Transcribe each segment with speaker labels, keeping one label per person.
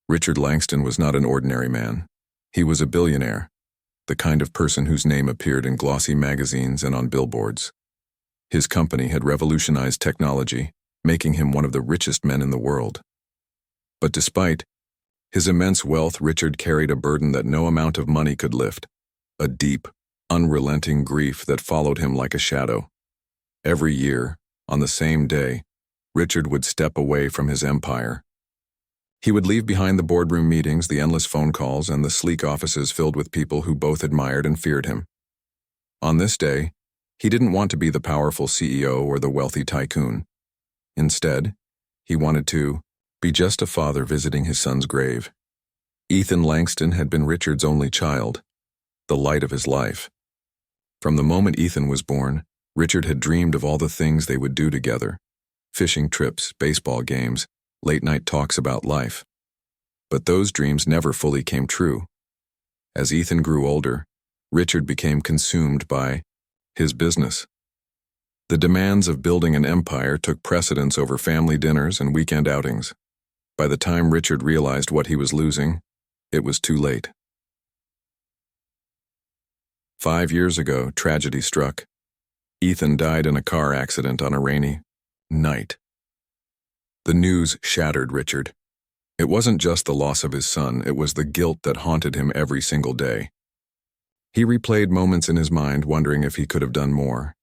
Speaker 1: Richard Langston was not an ordinary man. He was a billionaire, the kind of person whose name appeared in glossy magazines and on billboards. His company had revolutionized technology, making him one of the richest men in the world. But despite his immense wealth, Richard carried a burden that no amount of money could lift, a deep, unrelenting grief that followed him like a shadow. Every year, on the same day, Richard would step away from his empire. He would leave behind the boardroom meetings, the endless phone calls, and the sleek offices filled with people who both admired and feared him. On this day, he didn't want to be the powerful CEO or the wealthy tycoon. Instead, he wanted to be just a father visiting his son's grave. Ethan Langston had been Richard's only child, the light of his life. From the moment Ethan was born, Richard had dreamed of all the things they would do together: fishing trips, baseball games, late-night talks about life. But those dreams never fully came true. As Ethan grew older, Richard became consumed by his business. The demands of building an empire took precedence over family dinners and weekend outings. By the time Richard realized what he was losing, it was too late. 5 years ago, tragedy struck. Ethan died in a car accident on a rainy night. The news shattered Richard. It wasn't just the loss of his son, it was the guilt that haunted him every single day. He replayed moments in his mind, wondering if he could have done more,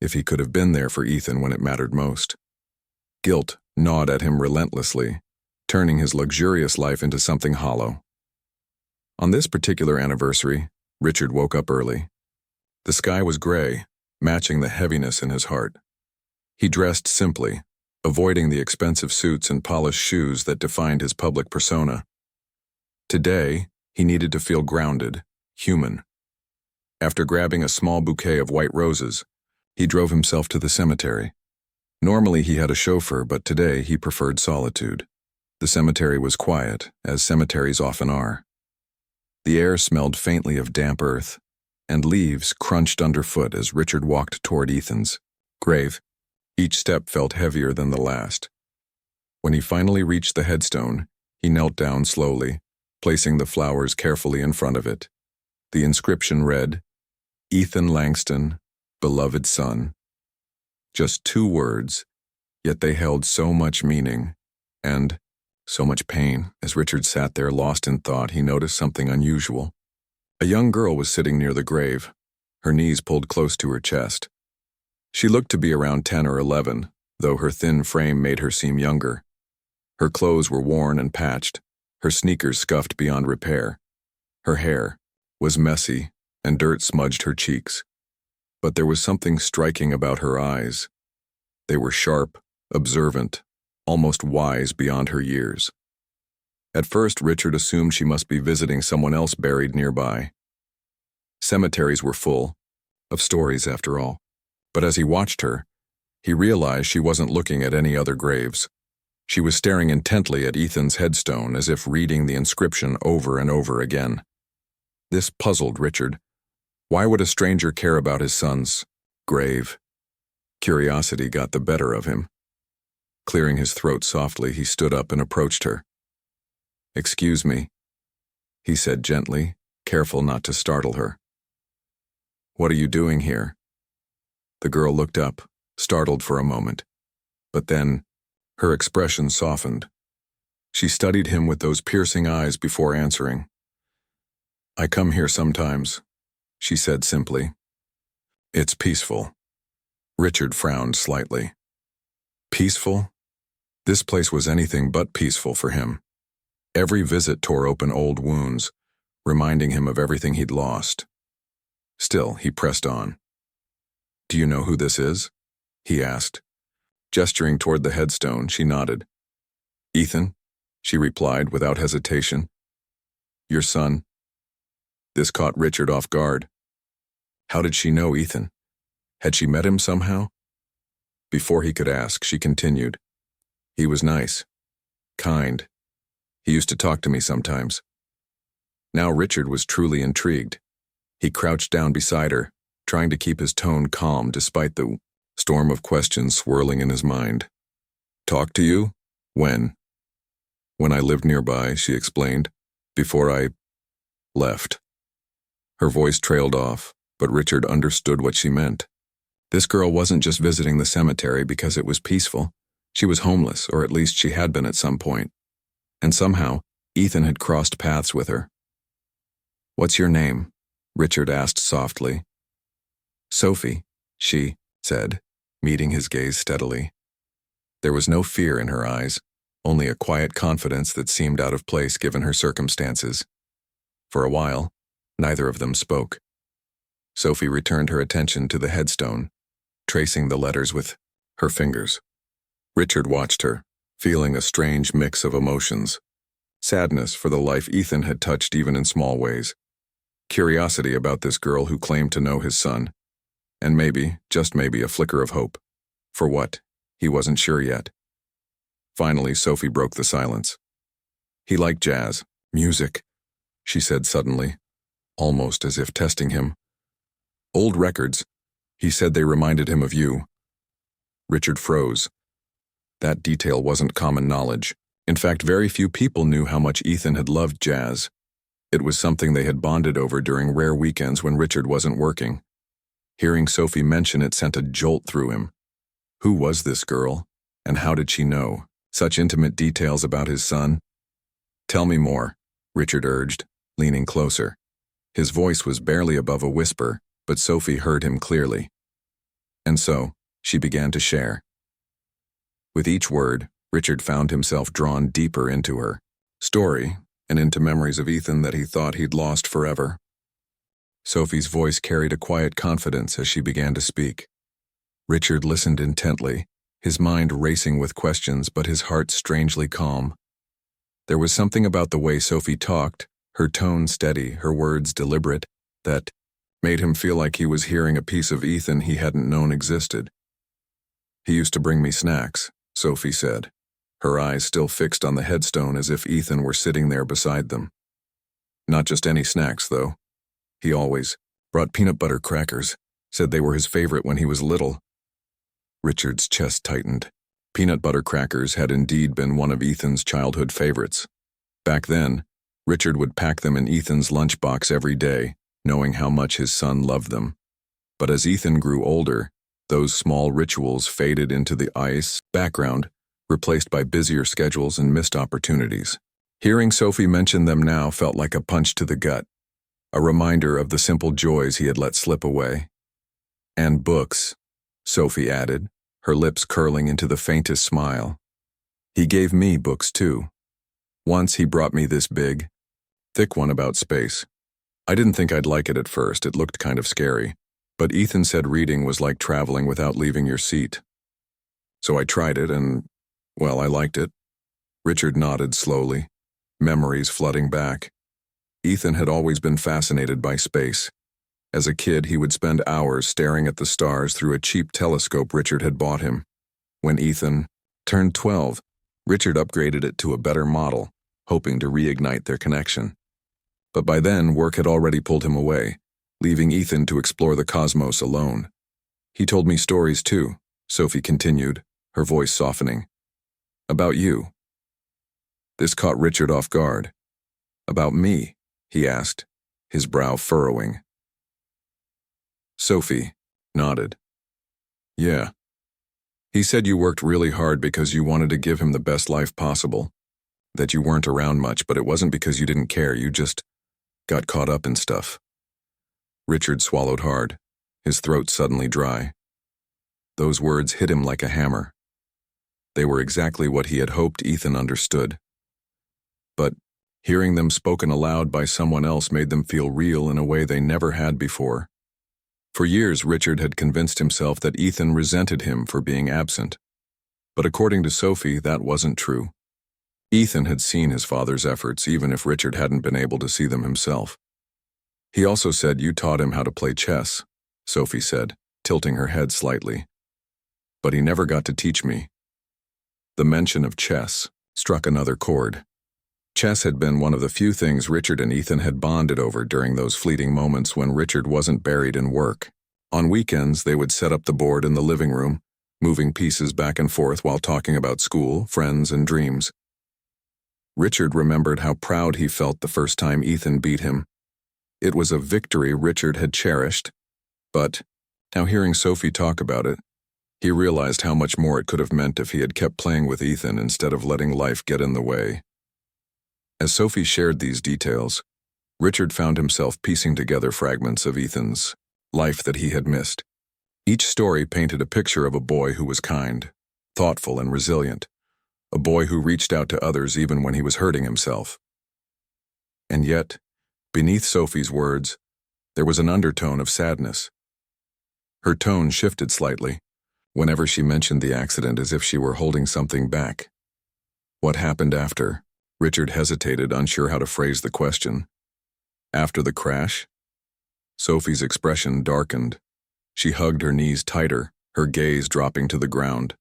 Speaker 1: if he could have been there for Ethan when it mattered most. Guilt gnawed at him relentlessly, turning his luxurious life into something hollow. On this particular anniversary, Richard woke up early. The sky was gray, matching the heaviness in his heart. He dressed simply, avoiding the expensive suits and polished shoes that defined his public persona. Today, he needed to feel grounded, human. After grabbing a small bouquet of white roses, he drove himself to the cemetery. Normally he had a chauffeur, but today he preferred solitude. The cemetery was quiet, as cemeteries often are. The air smelled faintly of damp earth, and leaves crunched underfoot as Richard walked toward Ethan's grave. Each step felt heavier than the last. When he finally reached the headstone, he knelt down slowly, placing the flowers carefully in front of it. The inscription read, "Ethan Langston, beloved son." Just 2 words, yet they held so much meaning and so much pain. As Richard sat there lost in thought, he noticed something unusual. A young girl was sitting near the grave, her knees pulled close to her chest. She looked to be around 10 or 11, though her thin frame made her seem younger. Her clothes were worn and patched, her sneakers scuffed beyond repair. Her hair was messy, and dirt smudged her cheeks. But there was something striking about her eyes. They were sharp, observant, almost wise beyond her years. At first, Richard assumed she must be visiting someone else buried nearby. Cemeteries were full of stories, after all. But as he watched her, he realized she wasn't looking at any other graves. She was staring intently at Ethan's headstone, as if reading the inscription over and over again. This puzzled Richard. Why would a stranger care about his son's grave? Curiosity got the better of him. Clearing his throat softly, he stood up and approached her. "Excuse me," he said gently, careful not to startle her. "What are you doing here?" The girl looked up, startled for a moment. But then, her expression softened. She studied him with those piercing eyes before answering. "I come here sometimes," she said simply. "It's peaceful." Richard frowned slightly. Peaceful? This place was anything but peaceful for him. Every visit tore open old wounds, reminding him of everything he'd lost. Still, he pressed on. "Do you know who this is?" he asked. Gesturing toward the headstone, she nodded. "Ethan," she replied without hesitation. "Your son." This caught Richard off guard. How did she know Ethan? Had she met him somehow? Before he could ask, she continued. "He was nice, kind. He used to talk to me sometimes." Now Richard was truly intrigued. He crouched down beside her, trying to keep his tone calm despite the storm of questions swirling in his mind. "Talk to you? When?" When I lived nearby, she explained, before I left. Her voice trailed off, but Richard understood what she meant. This girl wasn't just visiting the cemetery because it was peaceful. She was homeless, or at least she had been at some point. And somehow, Ethan had crossed paths with her. "What's your name?" Richard asked softly. "Sophie," she said, meeting his gaze steadily. There was no fear in her eyes, only a quiet confidence that seemed out of place given her circumstances. For a while, neither of them spoke. Sophie returned her attention to the headstone, tracing the letters with her fingers. Richard watched her, feeling a strange mix of emotions. Sadness for the life Ethan had touched even in small ways. Curiosity about this girl who claimed to know his son. And maybe, just maybe, a flicker of hope. For what? He wasn't sure yet. Finally, Sophie broke the silence. "He liked jazz, music," she said suddenly, almost as if testing him. "Old records. He said they reminded him of you." Richard froze. That detail wasn't common knowledge. In fact, very few people knew how much Ethan had loved jazz. It was something they had bonded over during rare weekends when Richard wasn't working. Hearing Sophie mention it sent a jolt through him. Who was this girl, and how did she know such intimate details about his son? "Tell me more," Richard urged, leaning closer. His voice was barely above a whisper, but Sophie heard him clearly. And so, she began to share. With each word, Richard found himself drawn deeper into her story and into memories of Ethan that he thought he'd lost forever. Sophie's voice carried a quiet confidence as she began to speak. Richard listened intently, his mind racing with questions but his heart strangely calm. There was something about the way Sophie talked, her tone steady, her words deliberate, that made him feel like he was hearing a piece of Ethan he hadn't known existed. "He used to bring me snacks," Sophie said, her eyes still fixed on the headstone as if Ethan were sitting there beside them. "Not just any snacks, though. He always brought peanut butter crackers, said they were his favorite when he was little." Richard's chest tightened. Peanut butter crackers had indeed been one of Ethan's childhood favorites. Back then, Richard would pack them in Ethan's lunchbox every day, knowing how much his son loved them. But as Ethan grew older, those small rituals faded into the ice background, replaced by busier schedules and missed opportunities. Hearing Sophie mention them now felt like a punch to the gut, a reminder of the simple joys he had let slip away. "And books," Sophie added, her lips curling into the faintest smile. "He gave me books too. Once he brought me this big, thick one about space. I didn't think I'd like it at first, it looked kind of scary, but Ethan said reading was like traveling without leaving your seat. So I tried it and, well, I liked it." Richard nodded slowly, memories flooding back. Ethan had always been fascinated by space. As a kid, he would spend hours staring at the stars through a cheap telescope Richard had bought him. When Ethan turned 12, Richard upgraded it to a better model, hoping to reignite their connection. But by then, work had already pulled him away, leaving Ethan to explore the cosmos alone. "He told me stories too," Sophie continued, her voice softening. "About you." This caught Richard off guard. "About me?" he asked, his brow furrowing. Sophie nodded. "Yeah. He said you worked really hard because you wanted to give him the best life possible, that you weren't around much, but it wasn't because you didn't care, you just got caught up in stuff." Richard swallowed hard, his throat suddenly dry. Those words hit him like a hammer. They were exactly what he had hoped Ethan understood. But hearing them spoken aloud by someone else made them feel real in a way they never had before. For years, Richard had convinced himself that Ethan resented him for being absent. But according to Sophie, that wasn't true. Ethan had seen his father's efforts, even if Richard hadn't been able to see them himself. "He also said you taught him how to play chess," Sophie said, tilting her head slightly. "But he never got to teach me." The mention of chess struck another chord. Chess had been one of the few things Richard and Ethan had bonded over during those fleeting moments when Richard wasn't buried in work. On weekends, they would set up the board in the living room, moving pieces back and forth while talking about school, friends, and dreams. Richard remembered how proud he felt the first time Ethan beat him. It was a victory Richard had cherished, but, now hearing Sophie talk about it, he realized how much more it could have meant if he had kept playing with Ethan instead of letting life get in the way. As Sophie shared these details, Richard found himself piecing together fragments of Ethan's life that he had missed. Each story painted a picture of a boy who was kind, thoughtful, and resilient, a boy who reached out to others even when he was hurting himself. And yet, beneath Sophie's words, there was an undertone of sadness. Her tone shifted slightly whenever she mentioned the accident, as if she were holding something back. What happened after? Richard hesitated, unsure how to phrase the question. After the crash? Sophie's expression darkened. She hugged her knees tighter, her gaze dropping to the ground.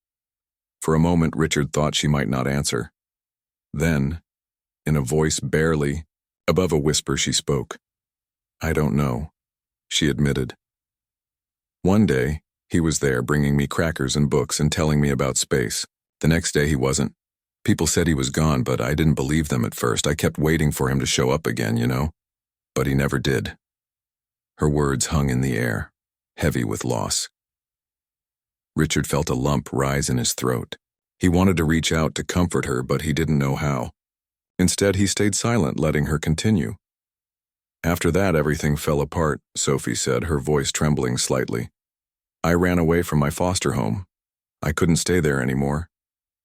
Speaker 1: For a moment, Richard thought she might not answer. Then, in a voice barely above a whisper, she spoke. "I don't know," she admitted. "One day, he was there bringing me crackers and books and telling me about space. The next day he wasn't. People said he was gone, but I didn't believe them at first. I kept waiting for him to show up again, you know? But he never did." Her words hung in the air, heavy with loss. Richard felt a lump rise in his throat. He wanted to reach out to comfort her, but he didn't know how. Instead, he stayed silent, letting her continue. "After that, everything fell apart," Sophie said, her voice trembling slightly. "I ran away from my foster home. I couldn't stay there anymore.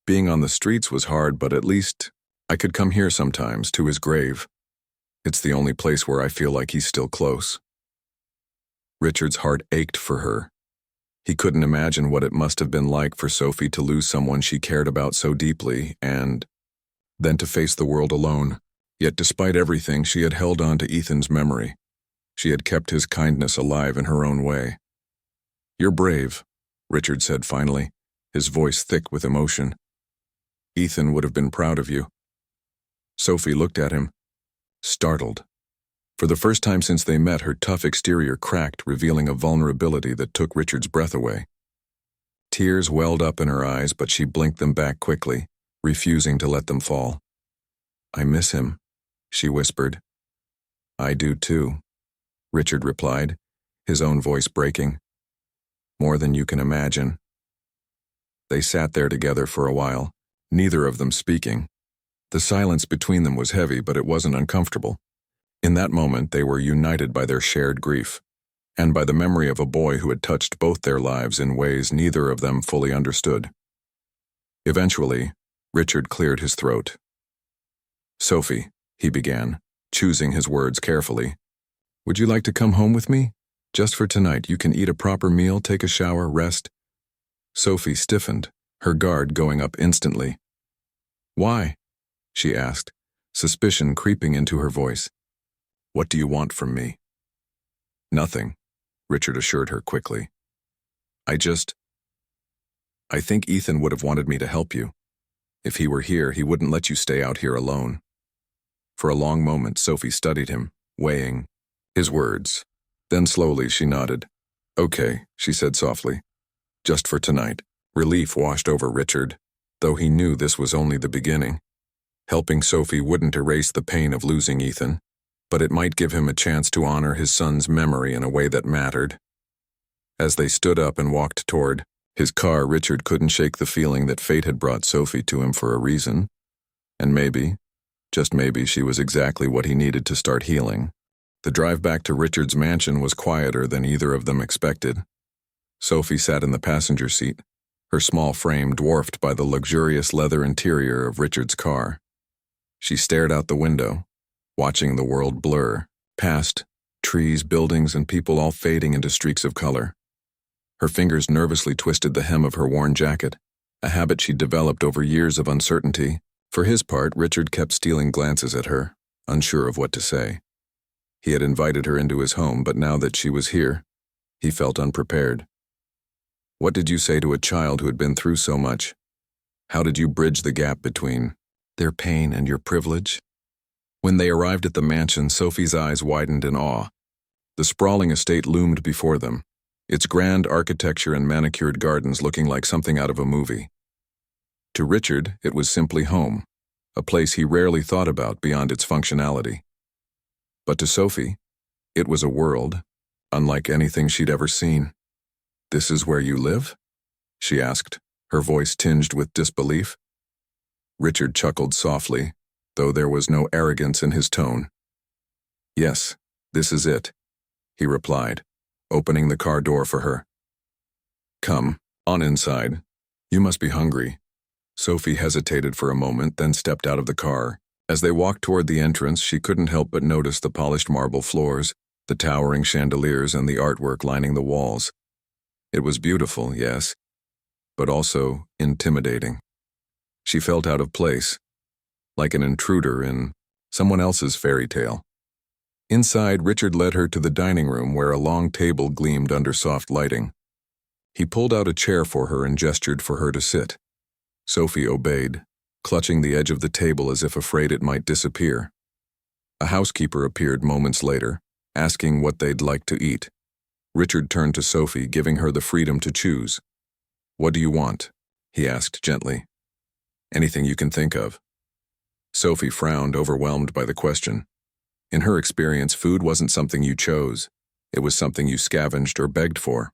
Speaker 1: Being on the streets was hard, but at least I could come here sometimes, to his grave. It's the only place where I feel like he's still close." Richard's heart ached for her. He couldn't imagine what it must have been like for Sophie to lose someone she cared about so deeply, and then to face the world alone. Yet despite everything, she had held on to Ethan's memory. She had kept his kindness alive in her own way. "You're brave," Richard said finally, his voice thick with emotion. "Ethan would have been proud of you." Sophie looked at him, startled. For the first time since they met, her tough exterior cracked, revealing a vulnerability that took Richard's breath away. Tears welled up in her eyes, but she blinked them back quickly, refusing to let them fall. "I miss him," she whispered. "I do too," Richard replied, his own voice breaking. "More than you can imagine." They sat there together for a while, neither of them speaking. The silence between them was heavy, but it wasn't uncomfortable. In that moment, they were united by their shared grief, and by the memory of a boy who had touched both their lives in ways neither of them fully understood. Eventually, Richard cleared his throat. "Sophie," he began, choosing his words carefully, "would you like to come home with me? Just for tonight, you can eat a proper meal, take a shower, rest." Sophie stiffened, her guard going up instantly. "Why?" she asked, suspicion creeping into her voice. "What do you want from me?" "Nothing," Richard assured her quickly. I think Ethan would have wanted me to help you. If he were here, he wouldn't let you stay out here alone." For a long moment, Sophie studied him, weighing his words. Then slowly she nodded. "Okay," she said softly. "Just for tonight." Relief washed over Richard, though he knew this was only the beginning. Helping Sophie wouldn't erase the pain of losing Ethan, but it might give him a chance to honor his son's memory in a way that mattered. As they stood up and walked toward his car, Richard couldn't shake the feeling that fate had brought Sophie to him for a reason. And maybe, just maybe, she was exactly what he needed to start healing. The drive back to Richard's mansion was quieter than either of them expected. Sophie sat in the passenger seat, her small frame dwarfed by the luxurious leather interior of Richard's car. She stared out the window, watching the world blur, past trees, buildings, and people all fading into streaks of color. Her fingers nervously twisted the hem of her worn jacket, a habit she'd developed over years of uncertainty. For his part, Richard kept stealing glances at her, unsure of what to say. He had invited her into his home, but now that she was here, he felt unprepared. "What did you say to a child who had been through so much? How did you bridge the gap between their pain and your privilege?" When they arrived at the mansion, Sophie's eyes widened in awe. The sprawling estate loomed before them, its grand architecture and manicured gardens looking like something out of a movie. To Richard, it was simply home, a place he rarely thought about beyond its functionality. But to Sophie, it was a world unlike anything she'd ever seen. "This is where you live?" she asked, her voice tinged with disbelief. Richard chuckled softly, though there was no arrogance in his tone. "Yes, this is it," he replied, opening the car door for her. "Come, on inside. You must be hungry." Sophie hesitated for a moment, then stepped out of the car. As they walked toward the entrance, she couldn't help but notice the polished marble floors, the towering chandeliers, and the artwork lining the walls. It was beautiful, yes, but also intimidating. She felt out of place, like an intruder in someone else's fairy tale. Inside, Richard led her to the dining room where a long table gleamed under soft lighting. He pulled out a chair for her and gestured for her to sit. Sophie obeyed, clutching the edge of the table as if afraid it might disappear. A housekeeper appeared moments later, asking what they'd like to eat. Richard turned to Sophie, giving her the freedom to choose. "What do you want?" he asked gently. "Anything you can think of." Sophie frowned, overwhelmed by the question. In her experience, food wasn't something you chose. It was something you scavenged or begged for.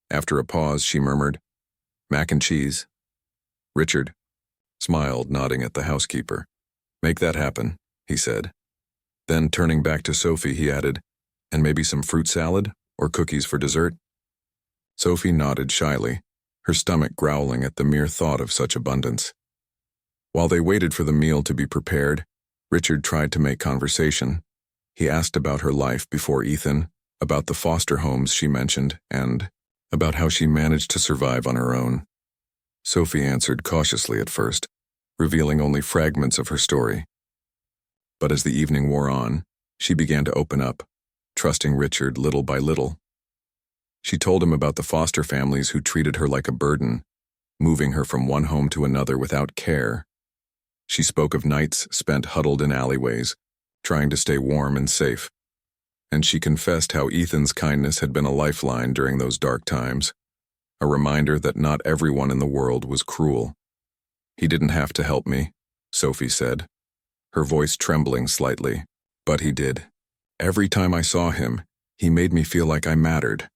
Speaker 1: After a pause, she murmured, "Mac and cheese." Richard smiled, nodding at the housekeeper. "Make that happen," he said. Then, turning back to Sophie, he added, "And maybe some fruit salad or cookies for dessert?" Sophie nodded shyly, her stomach growling at the mere thought of such abundance. While they waited for the meal to be prepared, Richard tried to make conversation. He asked about her life before Ethan, about the foster homes she mentioned, and about how she managed to survive on her own. Sophie answered cautiously at first, revealing only fragments of her story. But as the evening wore on, she began to open up, trusting Richard little by little. She told him about the foster families who treated her like a burden, moving her from one home to another without care. She spoke of nights spent huddled in alleyways, trying to stay warm and safe. And she confessed how Ethan's kindness had been a lifeline during those dark times, a reminder that not everyone in the world was cruel. "He didn't have to help me," Sophie said, her voice trembling slightly, "but he did. Every time I saw him, he made me feel like I mattered,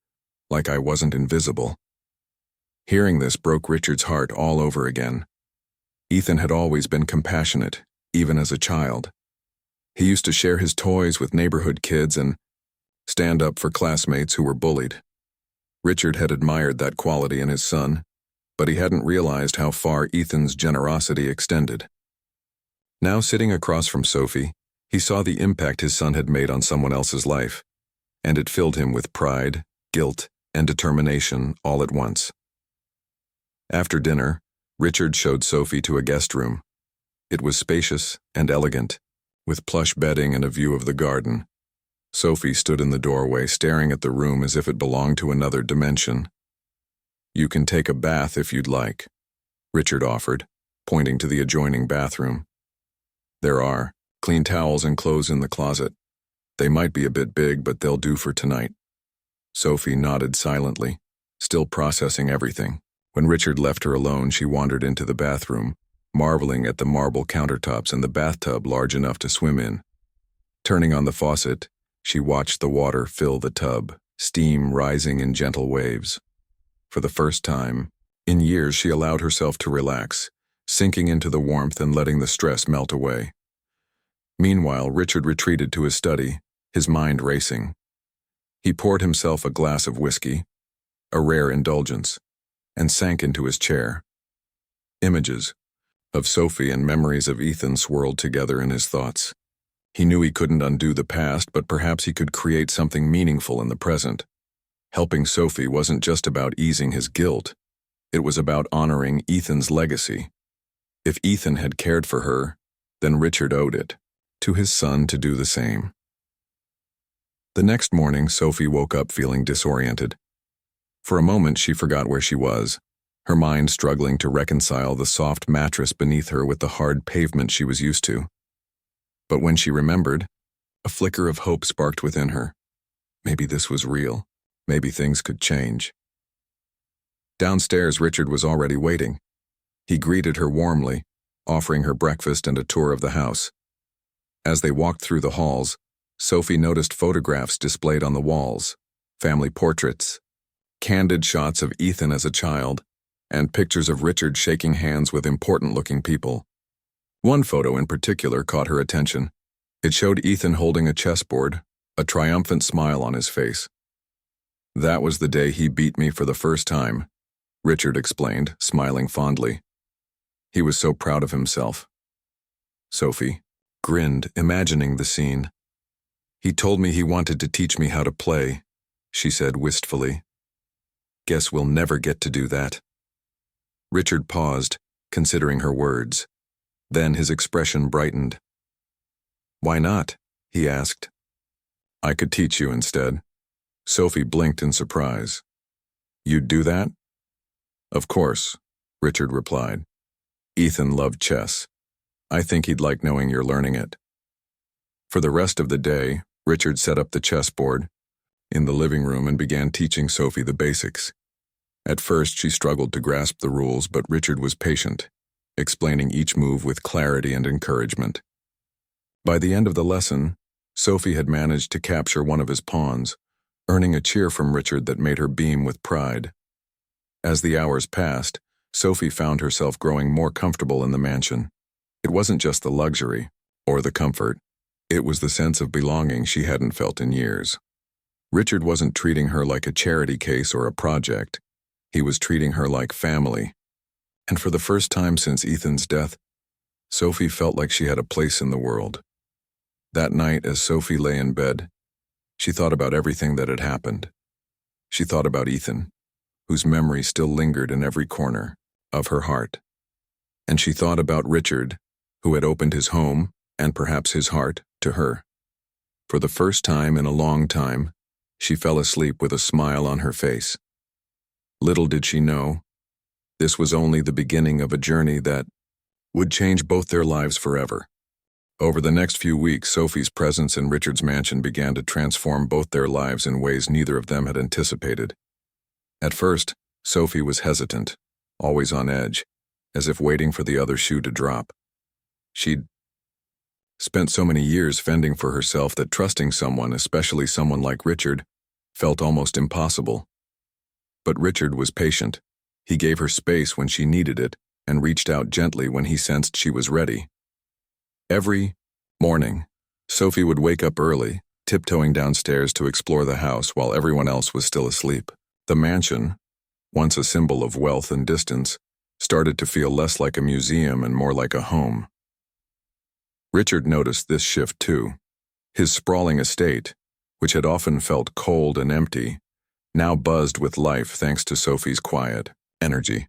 Speaker 1: like I wasn't invisible." Hearing this broke Richard's heart all over again. Ethan had always been compassionate, even as a child. He used to share his toys with neighborhood kids and stand up for classmates who were bullied. Richard had admired that quality in his son, but he hadn't realized how far Ethan's generosity extended. Now, sitting across from Sophie, he saw the impact his son had made on someone else's life, and it filled him with pride, guilt, and determination all at once. After dinner, Richard showed Sophie to a guest room. It was spacious and elegant, with plush bedding and a view of the garden. Sophie stood in the doorway, staring at the room as if it belonged to another dimension. "You can take a bath if you'd like," Richard offered, pointing to the adjoining bathroom. "There are clean towels and clothes in the closet. They might be a bit big, but they'll do for tonight." Sophie nodded silently, still processing everything. When Richard left her alone, she wandered into the bathroom, marveling at the marble countertops and the bathtub large enough to swim in. Turning on the faucet, she watched the water fill the tub, steam rising in gentle waves. For the first time in years, she allowed herself to relax, sinking into the warmth and letting the stress melt away. Meanwhile, Richard retreated to his study, his mind racing. He poured himself a glass of whiskey, a rare indulgence, and sank into his chair. Images of Sophie and memories of Ethan swirled together in his thoughts. He knew he couldn't undo the past, but perhaps he could create something meaningful in the present. Helping Sophie wasn't just about easing his guilt. It was about honoring Ethan's legacy. If Ethan had cared for her, then Richard owed it to his son to do the same. The next morning, Sophie woke up feeling disoriented. For a moment, she forgot where she was, her mind struggling to reconcile the soft mattress beneath her with the hard pavement she was used to. But when she remembered, a flicker of hope sparked within her. Maybe this was real. Maybe things could change. Downstairs, Richard was already waiting. He greeted her warmly, offering her breakfast and a tour of the house. As they walked through the halls, Sophie noticed photographs displayed on the walls, family portraits, candid shots of Ethan as a child, and pictures of Richard shaking hands with important-looking people. One photo in particular caught her attention. It showed Ethan holding a chessboard, a triumphant smile on his face. "That was the day he beat me for the first time," Richard explained, smiling fondly. He was so proud of himself. Sophie grinned, imagining the scene. "He told me he wanted to teach me how to play," she said wistfully. "Guess we'll never get to do that." Richard paused, considering her words. Then his expression brightened. "Why not?" he asked. "I could teach you instead." Sophie blinked in surprise. "You'd do that?" "Of course," Richard replied. "Ethan loved chess. I think he'd like knowing you're learning it." For the rest of the day, Richard set up the chessboard in the living room and began teaching Sophie the basics. At first, she struggled to grasp the rules, but Richard was patient, explaining each move with clarity and encouragement. By the end of the lesson, Sophie had managed to capture one of his pawns, earning a cheer from Richard that made her beam with pride. As the hours passed, Sophie found herself growing more comfortable in the mansion. It wasn't just the luxury or the comfort. It was the sense of belonging she hadn't felt in years. Richard wasn't treating her like a charity case or a project. He was treating her like family. And for the first time since Ethan's death, Sophie felt like she had a place in the world. That night, as Sophie lay in bed, she thought about everything that had happened. She thought about Ethan, whose memory still lingered in every corner of her heart. And she thought about Richard, who had opened his home, and perhaps his heart, to her. For the first time in a long time, she fell asleep with a smile on her face. Little did she know, this was only the beginning of a journey that would change both their lives forever. Over the next few weeks, Sophie's presence in Richard's mansion began to transform both their lives in ways neither of them had anticipated. At first, Sophie was hesitant, always on edge, as if waiting for the other shoe to drop. She'd spent so many years fending for herself that trusting someone, especially someone like Richard, felt almost impossible. But Richard was patient. He gave her space when she needed it and reached out gently when he sensed she was ready. Every morning, Sophie would wake up early, tiptoeing downstairs to explore the house while everyone else was still asleep. The mansion, once a symbol of wealth and distance, started to feel less like a museum and more like a home. Richard noticed this shift too. His sprawling estate, which had often felt cold and empty, now buzzed with life thanks to Sophie's quiet energy.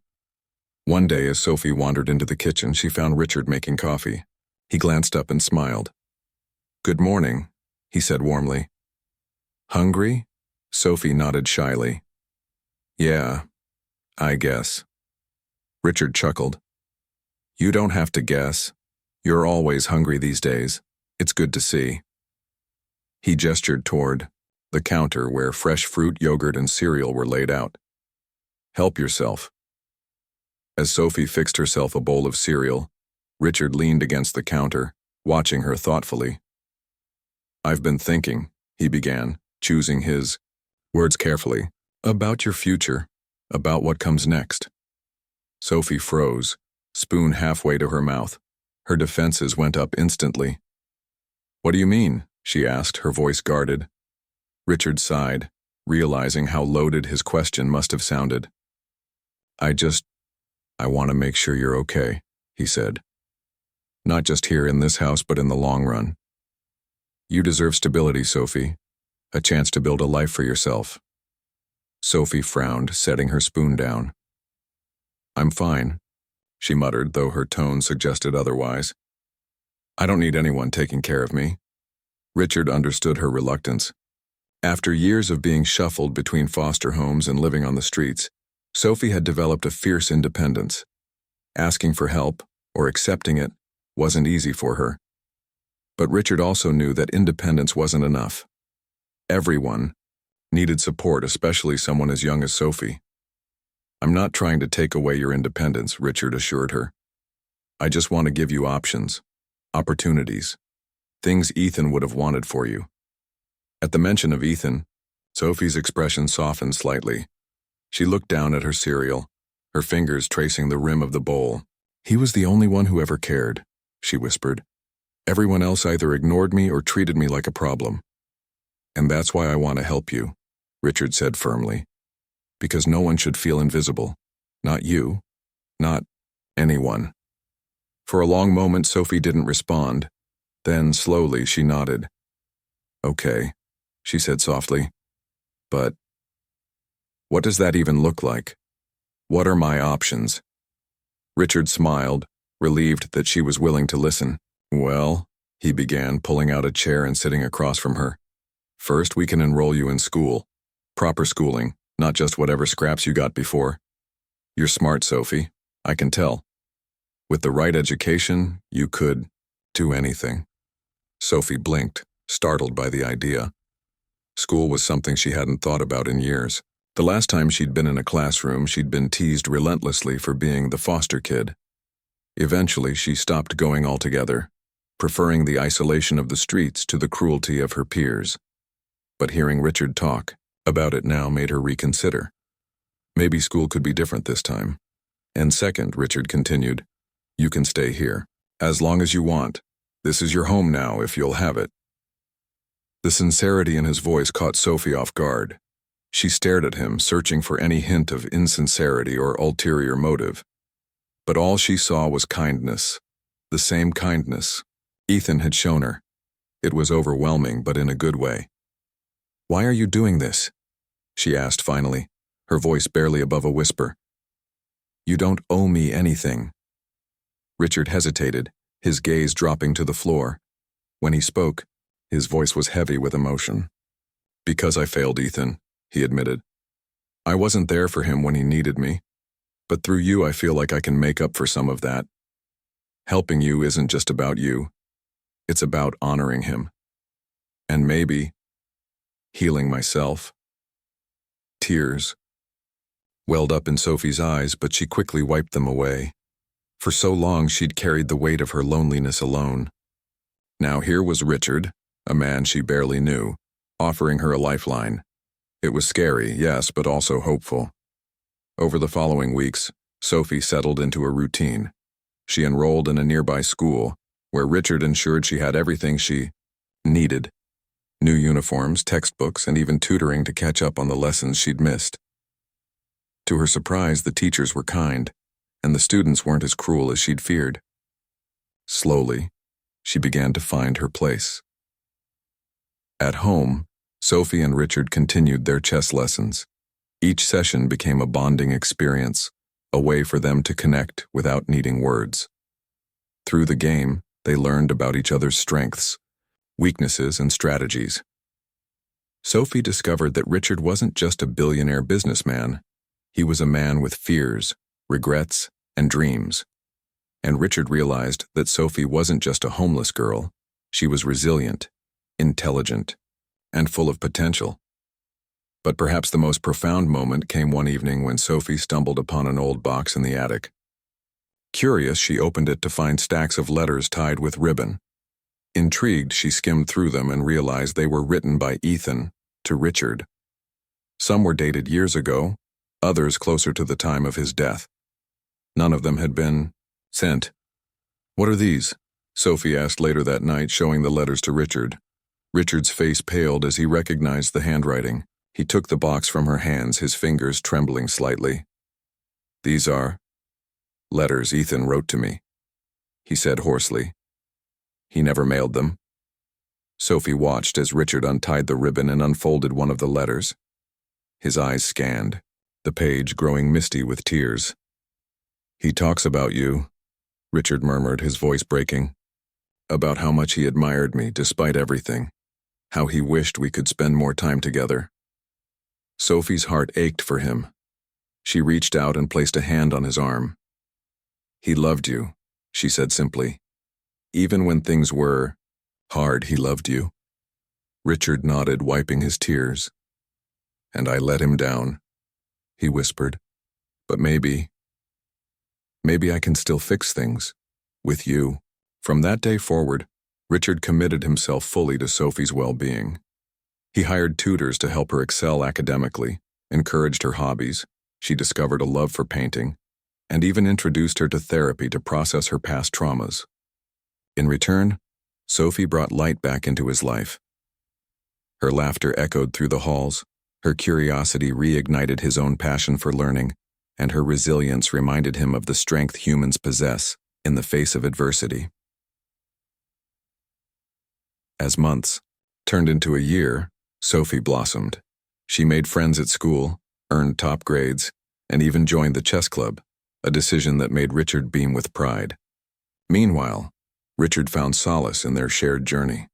Speaker 1: One day, as Sophie wandered into the kitchen, she found Richard making coffee. He glanced up and smiled. "Good morning," he said warmly. "Hungry?" Sophie nodded shyly. "Yeah, I guess." Richard chuckled. "You don't have to guess. You're always hungry these days. It's good to see." He gestured toward the counter where fresh fruit, yogurt, and cereal were laid out. "Help yourself." As Sophie fixed herself a bowl of cereal, Richard leaned against the counter, watching her thoughtfully. "I've been thinking," he began, choosing his words carefully, "about your future, about what comes next." Sophie froze, spoon halfway to her mouth. Her defenses went up instantly. "What do you mean?" she asked, her voice guarded. Richard sighed, realizing how loaded his question must have sounded. I want to make sure you're okay," he said. "Not just here in this house, but in the long run. You deserve stability, Sophie, a chance to build a life for yourself." Sophie frowned, setting her spoon down. "I'm fine," she muttered, though her tone suggested otherwise. "I don't need anyone taking care of me." Richard understood her reluctance. After years of being shuffled between foster homes and living on the streets, Sophie had developed a fierce independence. Asking for help, or accepting it, wasn't easy for her. But Richard also knew that independence wasn't enough. Everyone needed support, especially someone as young as Sophie. "I'm not trying to take away your independence," Richard assured her. I just want to give you options, opportunities, things Ethan would have wanted for you. At the mention of Ethan, Sophie's expression softened slightly. She looked down at her cereal, her fingers tracing the rim of the bowl. He was the only one who ever cared, she whispered. Everyone else either ignored me or treated me like a problem. And that's why I want to help you, Richard said firmly. Because no one should feel invisible. Not you. Not anyone. For a long moment, Sophie didn't respond. Then, slowly, she nodded. Okay, she said softly. But what does that even look like? What are my options? Richard smiled, relieved that she was willing to listen. Well, he began, pulling out a chair and sitting across from her. First, we can enroll you in school. Proper schooling, not just whatever scraps you got before. You're smart, Sophie. I can tell. With the right education, you could do anything. Sophie blinked, startled by the idea. School was something she hadn't thought about in years. The last time she'd been in a classroom, she'd been teased relentlessly for being the foster kid. Eventually, she stopped going altogether, preferring the isolation of the streets to the cruelty of her peers. But hearing Richard talk about it now made her reconsider. Maybe school could be different this time. And second, Richard continued, you can stay here, as long as you want. This is your home now, if you'll have it. The sincerity in his voice caught Sophie off guard. She stared at him, searching for any hint of insincerity or ulterior motive. But all she saw was kindness, the same kindness Ethan had shown her. It was overwhelming, but in a good way. Why are you doing this? She asked finally, her voice barely above a whisper. You don't owe me anything. Richard hesitated, his gaze dropping to the floor. When he spoke, his voice was heavy with emotion. Because I failed Ethan, he admitted. I wasn't there for him when he needed me, but through you I feel like I can make up for some of that. Helping you isn't just about you. It's about honoring him. And maybe healing myself. Tears welled up in Sophie's eyes, but she quickly wiped them away. For so long she'd carried the weight of her loneliness alone. Now here was Richard, a man she barely knew, offering her a lifeline. It was scary, yes, but also hopeful. Over the following weeks, Sophie settled into a routine. She enrolled in a nearby school, where Richard ensured she had everything she needed. New uniforms, textbooks, and even tutoring to catch up on the lessons she'd missed. To her surprise, the teachers were kind, and the students weren't as cruel as she'd feared. Slowly, she began to find her place. At home, Sophie and Richard continued their chess lessons. Each session became a bonding experience, a way for them to connect without needing words. Through the game, they learned about each other's strengths, weaknesses, and strategies. Sophie discovered that Richard wasn't just a billionaire businessman. He was a man with fears, regrets, and dreams. And Richard realized that Sophie wasn't just a homeless girl. She was resilient, intelligent, and full of potential. But perhaps the most profound moment came one evening when Sophie stumbled upon an old box in the attic. Curious, she opened it to find stacks of letters tied with ribbon. Intrigued, she skimmed through them and realized they were written by Ethan to Richard. Some were dated years ago, others closer to the time of his death. None of them had been sent. What are these? Sophie asked later that night, showing the letters to Richard. Richard's face paled as he recognized the handwriting. He took the box from her hands, his fingers trembling slightly. These are letters Ethan wrote to me, he said hoarsely. He never mailed them. Sophie watched as Richard untied the ribbon and unfolded one of the letters. His eyes scanned, the page growing misty with tears. He talks about you, Richard murmured, his voice breaking. About how much he admired me despite everything. How he wished we could spend more time together. Sophie's heart ached for him. She reached out and placed a hand on his arm. He loved you, she said simply. Even when things were hard, he loved you. Richard nodded, wiping his tears. And I let him down, he whispered. But maybe I can still fix things. With you. From that day forward, Richard committed himself fully to Sophie's well-being. He hired tutors to help her excel academically, encouraged her hobbies, she discovered a love for painting, and even introduced her to therapy to process her past traumas. In return, Sophie brought light back into his life. Her laughter echoed through the halls, her curiosity reignited his own passion for learning, and her resilience reminded him of the strength humans possess in the face of adversity. As months turned into a year, Sophie blossomed. She made friends at school, earned top grades, and even joined the chess club, a decision that made Richard beam with pride. Meanwhile, Richard found solace in their shared journey.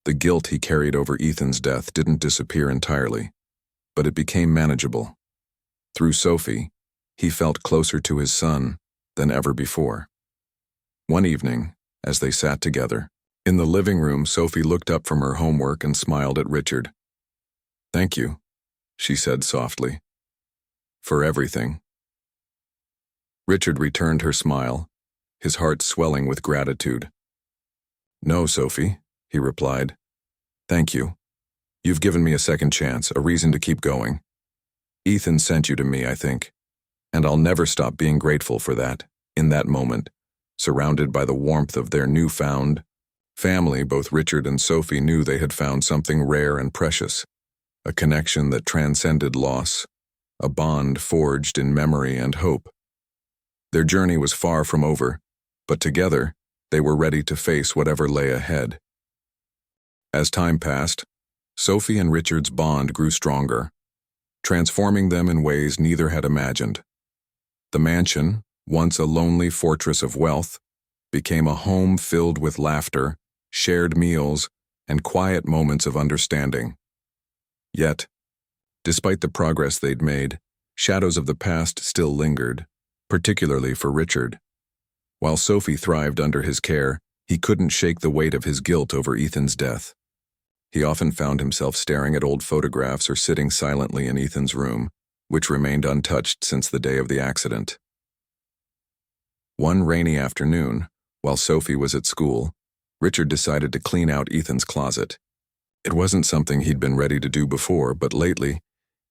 Speaker 1: The guilt he carried over Ethan's death didn't disappear entirely, but it became manageable. Through Sophie, he felt closer to his son than ever before. One evening, as they sat together, in the living room, Sophie looked up from her homework and smiled at Richard. "Thank you," she said softly, "for everything." Richard returned her smile, his heart swelling with gratitude. "No, Sophie," he replied. "Thank you. You've given me a second chance, a reason to keep going. Ethan sent you to me, I think, and I'll never stop being grateful for that." In that moment, surrounded by the warmth of their newfound family, both Richard and Sophie knew they had found something rare and precious, a connection that transcended loss, a bond forged in memory and hope. Their journey was far from over, but together, they were ready to face whatever lay ahead. As time passed, Sophie and Richard's bond grew stronger, transforming them in ways neither had imagined. The mansion, once a lonely fortress of wealth, became a home filled with laughter, shared meals, and quiet moments of understanding. Yet, despite the progress they'd made, shadows of the past still lingered, particularly for Richard. While Sophie thrived under his care, he couldn't shake the weight of his guilt over Ethan's death. He often found himself staring at old photographs or sitting silently in Ethan's room, which remained untouched since the day of the accident. One rainy afternoon, while Sophie was at school, Richard decided to clean out Ethan's closet. It wasn't something he'd been ready to do before, but lately,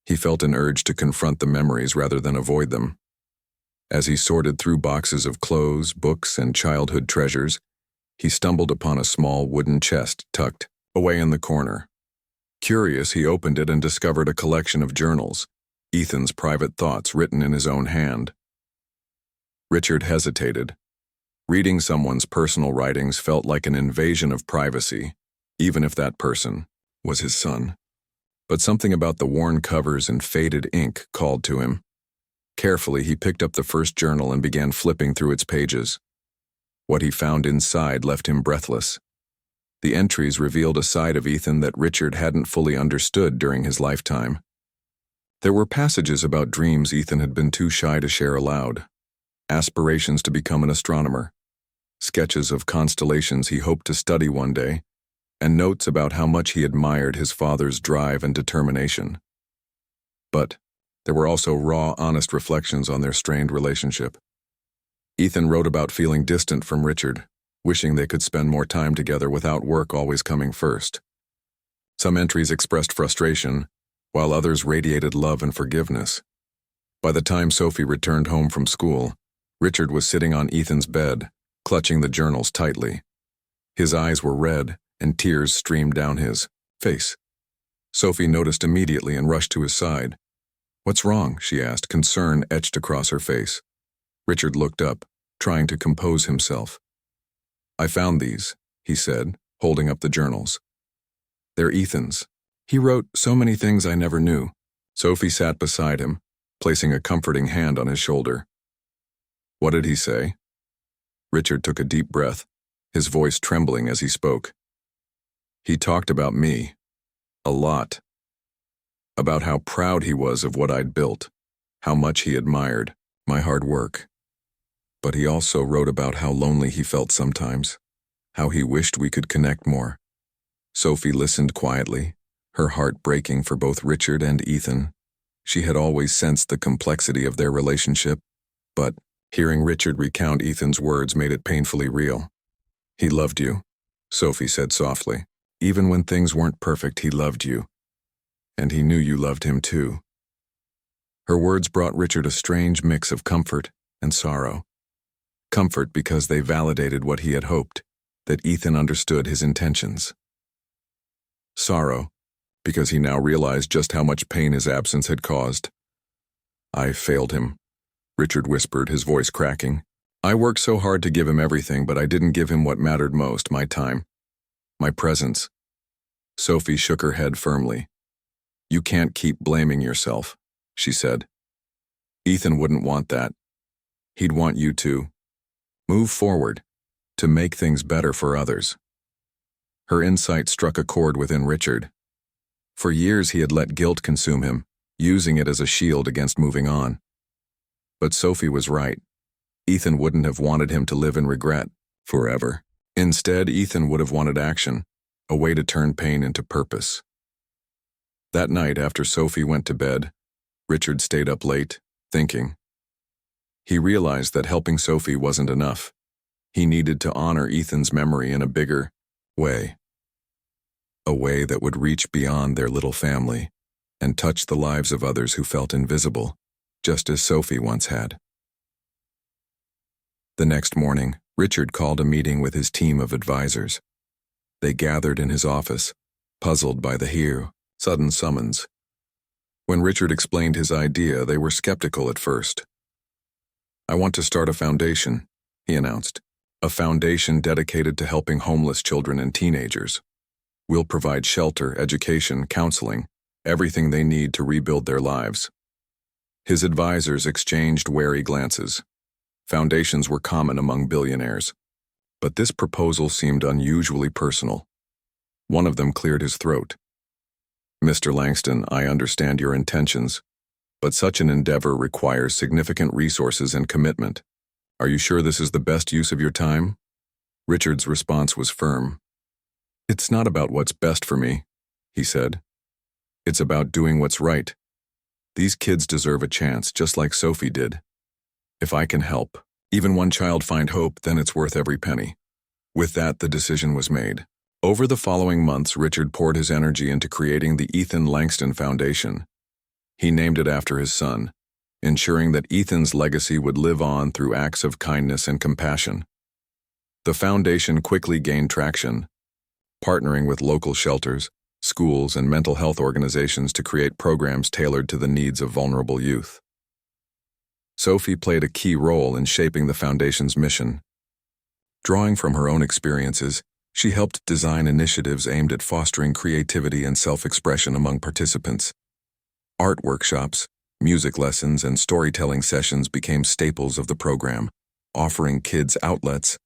Speaker 1: he felt an urge to confront the memories rather than avoid them. As he sorted through boxes of clothes, books, and childhood treasures, he stumbled upon a small wooden chest tucked away in the corner. Curious, he opened it and discovered a collection of journals, Ethan's private thoughts written in his own hand. Richard hesitated. Reading someone's personal writings felt like an invasion of privacy, even if that person was his son. But something about the worn covers and faded ink called to him. Carefully, he picked up the first journal and began flipping through its pages. What he found inside left him breathless. The entries revealed a side of Ethan that Richard hadn't fully understood during his lifetime. There were passages about dreams Ethan had been too shy to share aloud, aspirations to become an astronomer, sketches of constellations he hoped to study one day, and notes about how much he admired his father's drive and determination. But there were also raw, honest reflections on their strained relationship. Ethan wrote about feeling distant from Richard, wishing they could spend more time together without work always coming first. Some entries expressed frustration, while others radiated love and forgiveness. By the time Sophie returned home from school, Richard was sitting on Ethan's bed, clutching the journals tightly. His eyes were red, and tears streamed down his face. Sophie noticed immediately and rushed to his side. "What's wrong?" she asked, concern etched across her face. Richard looked up, trying to compose himself. "I found these," he said, holding up the journals. "They're Ethan's. He wrote so many things I never knew." Sophie sat beside him, placing a comforting hand on his shoulder. "What did he say?" Richard took a deep breath, his voice trembling as he spoke. "He talked about me. A lot. About how proud he was of what I'd built, how much he admired my hard work. But he also wrote about how lonely he felt sometimes, how he wished we could connect more." Sophie listened quietly, her heart breaking for both Richard and Ethan. She had always sensed the complexity of their relationship, but Hearing Richard recount Ethan's words made it painfully real. "He loved you," Sophie said softly. "Even when things weren't perfect, he loved you. And he knew you loved him too." Her words brought Richard a strange mix of comfort and sorrow. Comfort because they validated what he had hoped, that Ethan understood his intentions. Sorrow because he now realized just how much pain his absence had caused. "I failed him," Richard whispered, his voice cracking. "I worked so hard to give him everything, but I didn't give him what mattered most, my time, my presence." Sophie shook her head firmly. "You can't keep blaming yourself," she said. "Ethan wouldn't want that. He'd want you to move forward, to make things better for others." Her insight struck a chord within Richard. For years he had let guilt consume him, using it as a shield against moving on. But Sophie was right. Ethan wouldn't have wanted him to live in regret forever. Instead, Ethan would have wanted action, a way to turn pain into purpose. That night, after Sophie went to bed, Richard stayed up late, thinking. He realized that helping Sophie wasn't enough. He needed to honor Ethan's memory in a bigger way. A way that would reach beyond their little family and touch the lives of others who felt invisible, just as Sophie once had. The next morning, Richard called a meeting with his team of advisors. They gathered in his office, puzzled by the sudden summons. When Richard explained his idea, they were skeptical at first. "I want to start a foundation," he announced. "A foundation dedicated to helping homeless children and teenagers. We'll provide shelter, education, counseling, everything they need to rebuild their lives." His advisors exchanged wary glances. Foundations were common among billionaires. But this proposal seemed unusually personal. One of them cleared his throat. "Mr. Langston, I understand your intentions, but such an endeavor requires significant resources and commitment. Are you sure this is the best use of your time?" Richard's response was firm. "It's not about what's best for me," he said. "It's about doing what's right. These kids deserve a chance, just like Sophie did. If I can help, even one child find hope, then it's worth every penny." With that, the decision was made. Over the following months, Richard poured his energy into creating the Ethan Langston Foundation. He named it after his son, ensuring that Ethan's legacy would live on through acts of kindness and compassion. The foundation quickly gained traction, partnering with local shelters, schools, and mental health organizations to create programs tailored to the needs of vulnerable youth. Sophie played a key role in shaping the foundation's mission. Drawing from her own experiences, she helped design initiatives aimed at fostering creativity and self-expression among participants. Art workshops, music lessons, and storytelling sessions became staples of the program, offering kids outlets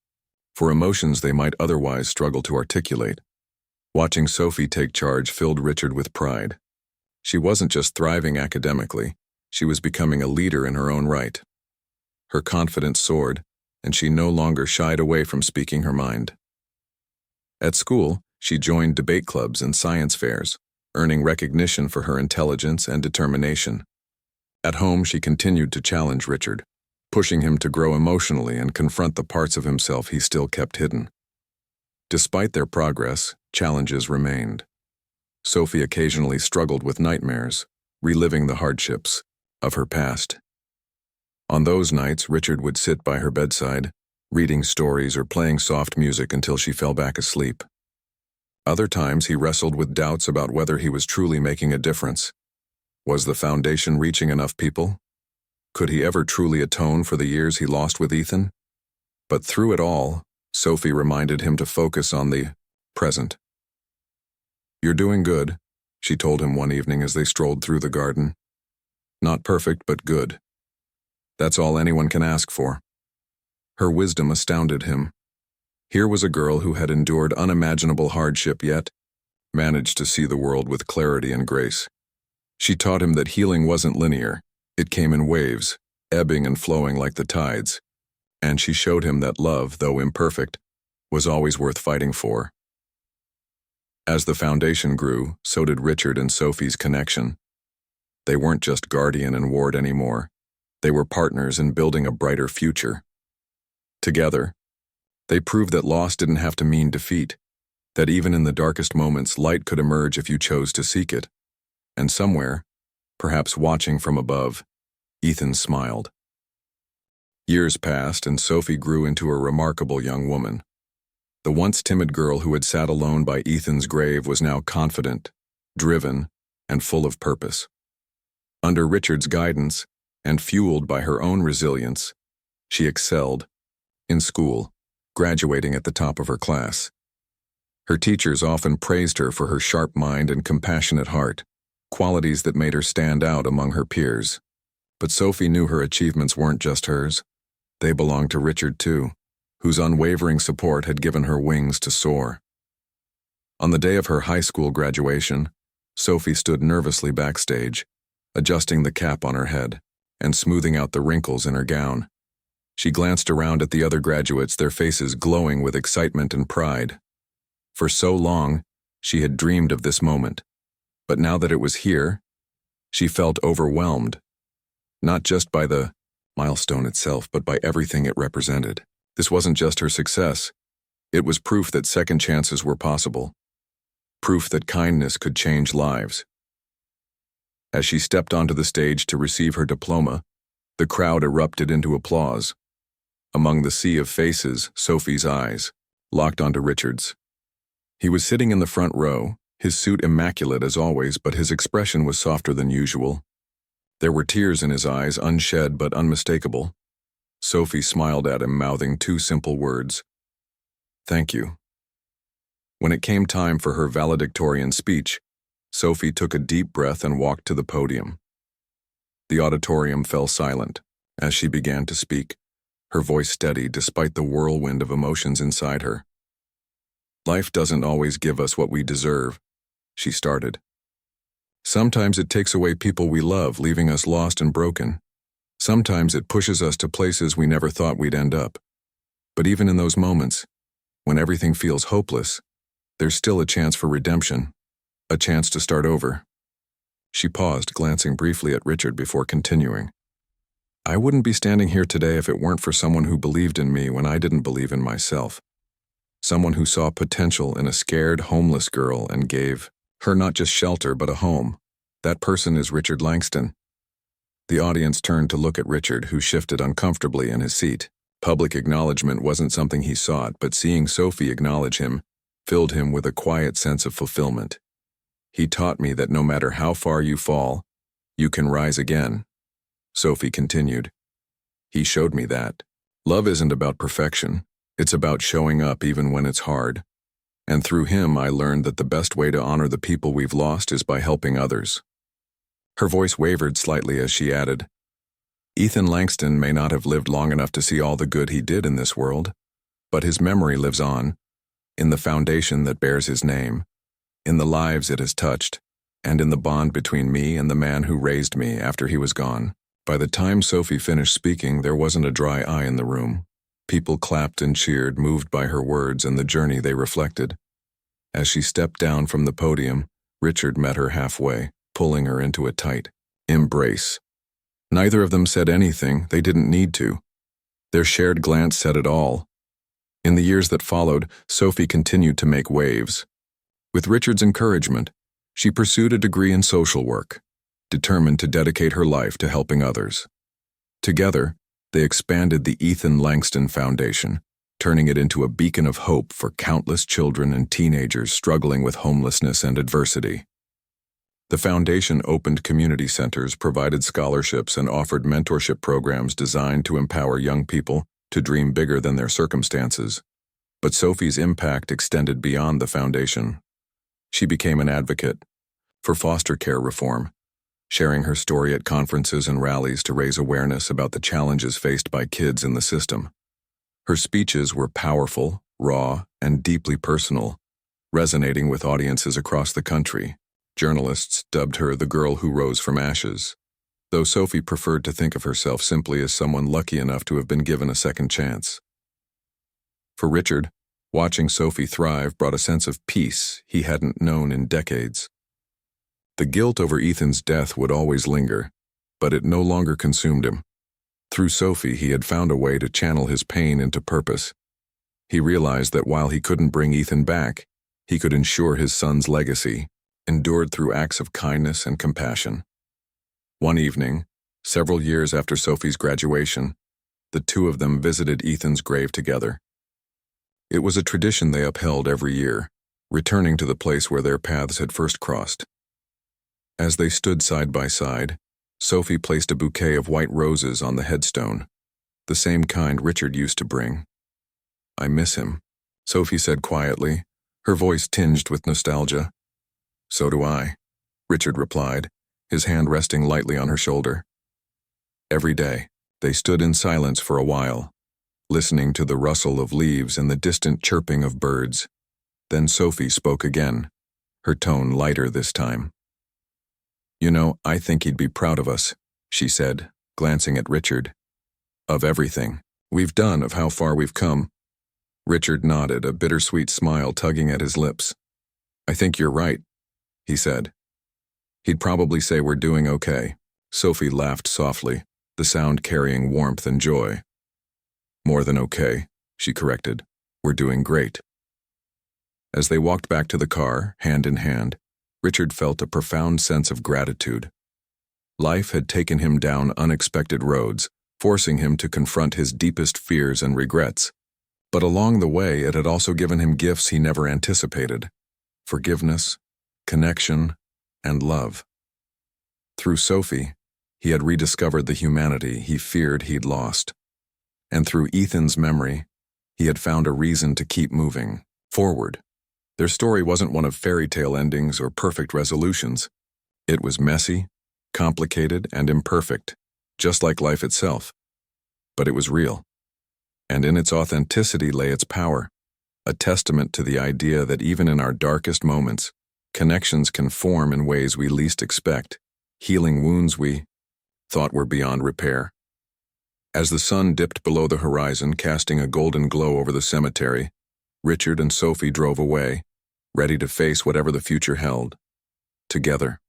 Speaker 1: for emotions they might otherwise struggle to articulate. Watching Sophie take charge filled Richard with pride. She wasn't just thriving academically, she was becoming a leader in her own right. Her confidence soared, and she no longer shied away from speaking her mind. At school, she joined debate clubs and science fairs, earning recognition for her intelligence and determination. At home, she continued to challenge Richard, pushing him to grow emotionally and confront the parts of himself he still kept hidden. Despite their progress, challenges remained. Sophie occasionally struggled with nightmares, reliving the hardships of her past. On those nights, Richard would sit by her bedside, reading stories or playing soft music until she fell back asleep. Other times, he wrestled with doubts about whether he was truly making a difference. Was the foundation reaching enough people? Could he ever truly atone for the years he lost with Ethan? But through it all, Sophie reminded him to focus on the present. "You're doing good," she told him one evening as they strolled through the garden. "Not perfect, but good. That's all anyone can ask for." Her wisdom astounded him. Here was a girl who had endured unimaginable hardship yet managed to see the world with clarity and grace. She taught him that healing wasn't linear. It came in waves, ebbing and flowing like the tides. And she showed him that love, though imperfect, was always worth fighting for. As the foundation grew, so did Richard and Sophie's connection. They weren't just guardian and ward anymore. They were partners in building a brighter future. Together, they proved that loss didn't have to mean defeat, that even in the darkest moments, light could emerge if you chose to seek it. And somewhere, perhaps watching from above, Ethan smiled. Years passed, and Sophie grew into a remarkable young woman. The once timid girl who had sat alone by Ethan's grave was now confident, driven, and full of purpose. Under Richard's guidance, and fueled by her own resilience, she excelled in school, graduating at the top of her class. Her teachers often praised her for her sharp mind and compassionate heart, qualities that made her stand out among her peers. But Sophie knew her achievements weren't just hers. They belonged to Richard too, whose unwavering support had given her wings to soar. On the day of her high school graduation, Sophie stood nervously backstage, adjusting the cap on her head and smoothing out the wrinkles in her gown. She glanced around at the other graduates, their faces glowing with excitement and pride. For so long, she had dreamed of this moment, but now that it was here, she felt overwhelmed, not just by the milestone itself, but by everything it represented. This wasn't just her success. It was proof that second chances were possible. Proof that kindness could change lives. As she stepped onto the stage to receive her diploma, the crowd erupted into applause. Among the sea of faces, Sophie's eyes locked onto Richard's. He was sitting in the front row, his suit immaculate as always, but his expression was softer than usual. There were tears in his eyes, unshed but unmistakable. Sophie smiled at him, mouthing two simple words: "Thank you." When it came time for her valedictorian speech, Sophie took a deep breath and walked to the podium. The auditorium fell silent as she began to speak, her voice steady despite the whirlwind of emotions inside her. "Life doesn't always give us what we deserve," she started. "Sometimes it takes away people we love, leaving us lost and broken. Sometimes it pushes us to places we never thought we'd end up. But even in those moments, when everything feels hopeless, there's still a chance for redemption, a chance to start over." She paused, glancing briefly at Richard before continuing. "I wouldn't be standing here today if it weren't for someone who believed in me when I didn't believe in myself. Someone who saw potential in a scared, homeless girl and gave her not just shelter but a home. That person is Richard Langston." The audience turned to look at Richard, who shifted uncomfortably in his seat. Public acknowledgement wasn't something he sought, but seeing Sophie acknowledge him filled him with a quiet sense of fulfillment. "He taught me that no matter how far you fall, you can rise again," Sophie continued. "He showed me that love isn't about perfection. It's about showing up even when it's hard. And through him, I learned that the best way to honor the people we've lost is by helping others." Her voice wavered slightly as she added, "Ethan Langston may not have lived long enough to see all the good he did in this world, but his memory lives on, in the foundation that bears his name, in the lives it has touched, and in the bond between me and the man who raised me after he was gone." By the time Sophie finished speaking, there wasn't a dry eye in the room. People clapped and cheered, moved by her words and the journey they reflected. As she stepped down from the podium, Richard met her halfway, pulling her into a tight embrace. Neither of them said anything. They didn't need to. Their shared glance said it all. In the years that followed, Sophie continued to make waves. With Richard's encouragement, she pursued a degree in social work, determined to dedicate her life to helping others. Together, they expanded the Ethan Langston Foundation, turning it into a beacon of hope for countless children and teenagers struggling with homelessness and adversity. The foundation opened community centers, provided scholarships, and offered mentorship programs designed to empower young people to dream bigger than their circumstances. But Sophie's impact extended beyond the foundation. She became an advocate for foster care reform, sharing her story at conferences and rallies to raise awareness about the challenges faced by kids in the system. Her speeches were powerful, raw, and deeply personal, resonating with audiences across the country. Journalists dubbed her the girl who rose from ashes, though Sophie preferred to think of herself simply as someone lucky enough to have been given a second chance. For Richard, watching Sophie thrive brought a sense of peace he hadn't known in decades. The guilt over Ethan's death would always linger, but it no longer consumed him. Through Sophie, he had found a way to channel his pain into purpose. He realized that while he couldn't bring Ethan back, he could ensure his son's legacy, endured through acts of kindness and compassion. One evening, several years after Sophie's graduation, the two of them visited Ethan's grave together. It was a tradition they upheld every year, returning to the place where their paths had first crossed. As they stood side by side, Sophie placed a bouquet of white roses on the headstone, the same kind Richard used to bring. "I miss him," Sophie said quietly, her voice tinged with nostalgia. "So do I," Richard replied, his hand resting lightly on her shoulder. Every day, they stood in silence for a while, listening to the rustle of leaves and the distant chirping of birds. Then Sophie spoke again, her tone lighter this time. "You know, I think he'd be proud of us," she said, glancing at Richard. "Of everything we've done, of how far we've come." Richard nodded, a bittersweet smile tugging at his lips. "I think you're right," he said. "He'd probably say we're doing okay." Sophie laughed softly, the sound carrying warmth and joy. "More than okay," she corrected. "We're doing great." As they walked back to the car, hand in hand, Richard felt a profound sense of gratitude. Life had taken him down unexpected roads, forcing him to confront his deepest fears and regrets. But along the way, it had also given him gifts he never anticipated: forgiveness, connection, and love. Through Sophie, he had rediscovered the humanity he feared he'd lost. And through Ethan's memory, he had found a reason to keep moving forward. Their story wasn't one of fairy tale endings or perfect resolutions. It was messy, complicated, and imperfect, just like life itself. But it was real. And in its authenticity lay its power, a testament to the idea that even in our darkest moments, connections can form in ways we least expect, healing wounds we thought were beyond repair. As the sun dipped below the horizon, casting a golden glow over the cemetery, Richard and Sophie drove away, ready to face whatever the future held. Together.